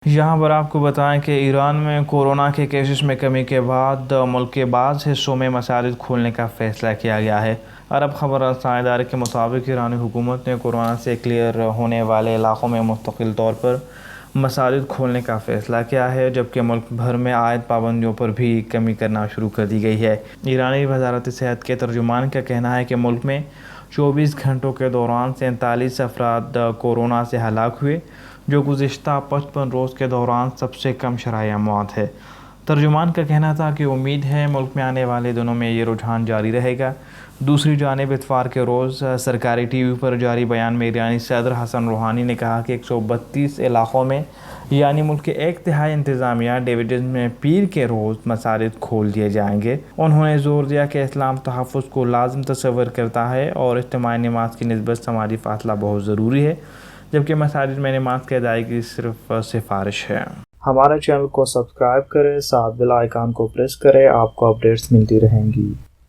یہاں پر آپ کو بتائیں کہ ایران میں کورونا کے کیسز میں کمی کے بعد ملک کے بعض حصوں میں مساجد کھولنے کا فیصلہ کیا گیا ہے۔ عرب خبر رساں ادارے کے مطابق ایرانی حکومت نے کورونا سے کلیئر ہونے والے علاقوں میں مستقل طور پر مساجد کھولنے کا فیصلہ کیا ہے، جبکہ ملک بھر میں عائد پابندیوں پر بھی کمی کرنا شروع کر دی گئی ہے۔ ایرانی وزارت صحت کے ترجمان کا کہنا ہے کہ ملک میں 24 گھنٹوں کے دوران 47 افراد کورونا سے ہلاک ہوئے، جو گزشتہ 55 روز کے دوران سب سے کم شرح اموات ہے۔ ترجمان کا کہنا تھا کہ امید ہے ملک میں آنے والے دنوں میں یہ رجحان جاری رہے گا۔ دوسری جانب اتوار کے روز سرکاری ٹی وی پر جاری بیان میں ایرانی صدر حسن روحانی نے کہا کہ 132 علاقوں میں یعنی ملک کے 1/3 انتظامیہ ڈویژن میں پیر کے روز مساجد کھول دیے جائیں گے۔ انہوں نے زور دیا کہ اسلام تحفظ کو لازم تصور کرتا ہے اور اجتماعی نماز کی نسبت سماجی فاصلہ بہت ضروری ہے، جبکہ مساجد میں نماز کی ادائیگی صرف سفارش ہے۔ ہمارے چینل کو سبسکرائب کریں، ساتھ بیل آئیکن کو پریس کریں، آپ کو اپڈیٹس ملتی رہیں گی۔